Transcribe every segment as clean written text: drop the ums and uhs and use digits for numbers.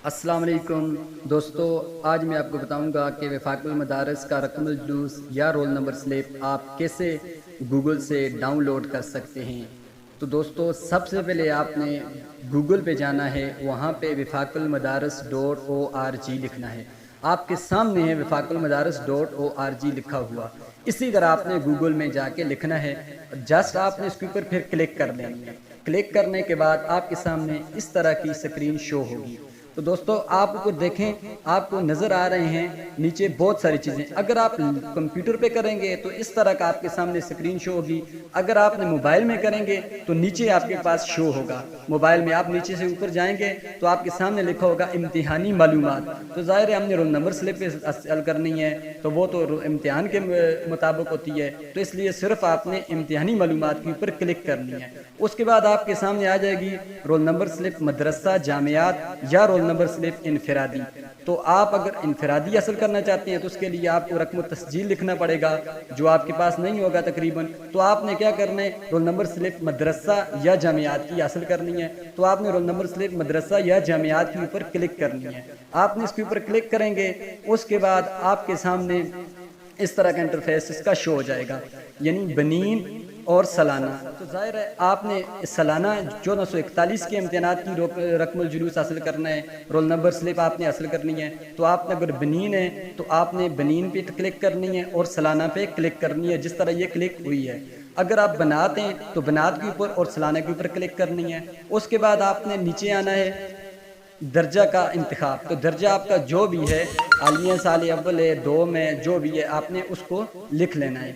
السلام علیکم دوستو، آج میں آپ کو بتاؤں گا کہ وفاق المدارس کا رقم الجلوس یا رول نمبر سلپ آپ کیسے گوگل سے ڈاؤن لوڈ کر سکتے ہیں۔ تو دوستو، سب سے پہلے آپ نے گوگل پہ جانا ہے، وہاں پہ wifaqulmadaris.org لکھنا ہے۔ آپ کے سامنے ہے wifaqulmadaris.org لکھا ہوا، اسی طرح آپ نے گوگل میں جا کے لکھنا ہے۔ جسٹ آپ نے اس کے اوپر پھر کلک کر دینی ہے۔ کلک کرنے کے بعد آپ کے سامنے اس طرح کی اسکرین شو ہوگی۔ تو دوستو، آپ کو دیکھیں، آپ کو نظر آ رہے ہیں نیچے بہت ساری چیزیں۔ اگر آپ کمپیوٹر پہ کریں گے تو اس طرح کا آپ کے سامنے اسکرین شو ہوگی۔ اگر آپ نے موبائل میں کریں گے تو نیچے آپ کے پاس شو ہوگا۔ موبائل میں آپ نیچے سے اوپر جائیں گے تو آپ کے سامنے لکھا ہوگا امتحانی معلومات۔ تو ظاہر ہے ہم نے رول نمبر سلپ حل کرنی ہے، تو وہ تو امتحان کے مطابق ہوتی ہے، تو اس لیے صرف آپ نے امتحانی معلومات کے اوپر کلک کرنی ہے۔ اس کے بعد آپ کے سامنے آ جائے گی رول نمبر سلپ مدرسہ جامعات یا رول نمبر سلپ انفرادی۔ تو آپ اگر انفرادی حاصل کرنا چاہتے ہیں تو اس کے لیے آپ کو رقم تسجیل لکھنا پڑے گا، جو آپ کے پاس نہیں ہوگا تقریباً۔ تو آپ نے کیا کرنا ہے، رول نمبر سلپ مدرسہ یا جامعات کی حاصل کرنی ہے۔ تو آپ نے رول نمبر سلپ مدرسہ یا جامعات کے اوپر کلک کرنی ہے۔ آپ نے اس کے اوپر کلک کریں گے، اس کے بعد آپ کے سامنے اس طرح کا انٹرفیس اس کا شو ہو جائے گا، یعنی بنین اور سالانہ۔ تو ظاہر ہے آپ نے سالانہ 1441 کے امتحانات کی رقم الجلوس حاصل کرنا ہے، رول نمبر سلپ آپ نے حاصل کرنی ہے۔ تو آپ نے اگر بنین ہے تو آپ نے بنین پہ کلک کرنی ہے اور سالانہ پہ کلک کرنی ہے، جس طرح یہ کلک ہوئی ہے۔ اگر آپ بنات ہیں تو بنات کے اوپر اور سالانہ کے اوپر کلک کرنی ہے۔ اس کے بعد آپ نے نیچے آنا ہے، درجہ کا انتخاب۔ تو درجہ آپ کا جو بھی ہے، عالیہ سال اول ہے، دوم ہے، جو بھی ہے آپ نے اس کو لکھ لینا ہے۔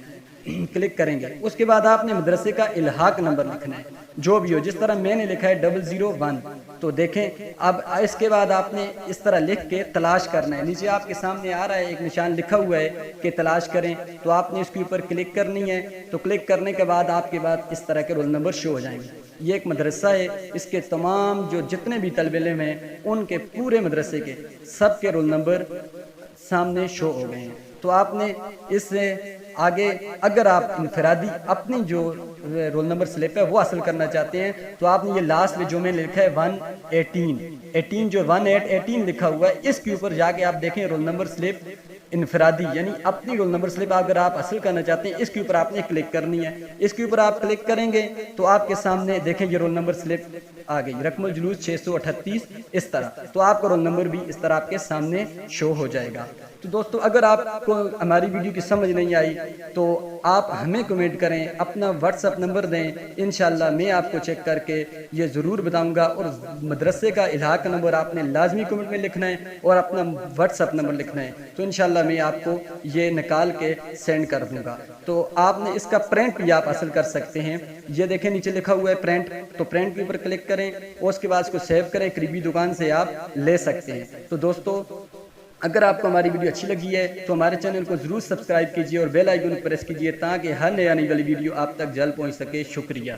کلک کریں گے، اس کے بعد آپ نے مدرسے کا الحاق نمبر لکھنا ہے، جو بھی ہو، جس طرح میں نے لکھا ہے 001۔ تو دیکھیں، اب اس کے بعد آپ نے اس طرح لکھ کے تلاش کرنا ہے۔ نیچے آپ کے سامنے آ رہا ہے ایک نشان لکھا ہوا ہے کہ تلاش کریں، تو آپ نے اس کے اوپر کلک کرنی ہے۔ تو کلک کرنے کے بعد آپ کے بعد اس طرح کے رول نمبر شو ہو جائیں گے۔ یہ ایک مدرسہ ہے، اس کے تمام جو جتنے بھی طالب علم ہیں ان کے پورے مدرسے کے سب کے رول نمبر سامنے شو ہو گئے ہیں۔ تو آپ نے اس سے آگے اگر آپ انفرادی اپنی جو رول نمبر سلپ ہے وہ حاصل کرنا چاہتے ہیں تو آپ نے یہ لاسٹ میں جو میں نے لکھا ہے 118 جو 18 لکھا ہوا ہے، اس کے اوپر جا کے آپ دیکھیں رول نمبر سلپ انفرادی، یعنی اپنی رول نمبر سلپ اگر آپ حاصل کرنا چاہتے ہیں، اس کے اوپر آپ نے کلک کرنی ہے۔ اس کے اوپر آپ کلک کریں گے تو آپ کے سامنے دیکھیں یہ رول نمبر سلپ آ گئی، رقم الجلوس 638 اس طرح۔ تو آپ کا رول نمبر بھی اس طرح آپ کے سامنے شو ہو جائے گا۔ تو دوستو، اگر آپ کو ہماری ویڈیو کی سمجھ نہیں آئی تو آپ ہمیں کمنٹ کریں، اپنا واٹس ایپ نمبر دیں، انشاءاللہ میں آپ کو چیک کر کے یہ ضرور بتاؤں گا۔ اور مدرسے کا الحاق نمبر آپ نے لازمی کمنٹ میں لکھنا ہے اور اپنا واٹس ایپ نمبر لکھنا ہے، تو انشاءاللہ میں آپ کو یہ نکال کے سینڈ کر دوں گا۔ تو آپ نے اس کا پرنٹ بھی آپ حاصل کر سکتے ہیں۔ یہ دیکھیں نیچے لکھا ہوا ہے پرنٹ، تو پرنٹ کے اوپر کلک کریں اور اس کے بعد اس کو سیو کریں، قریبی دکان سے آپ لے سکتے ہیں۔ تو دوستو، اگر آپ کو ہماری ویڈیو اچھی لگی ہے تو ہمارے چینل کو ضرور سبسکرائب کیجیے اور بیل آئیکن پریس کیجیے تاکہ ہر نئی آنے والی ویڈیو آپ تک جلد پہنچ سکے۔ شکریہ۔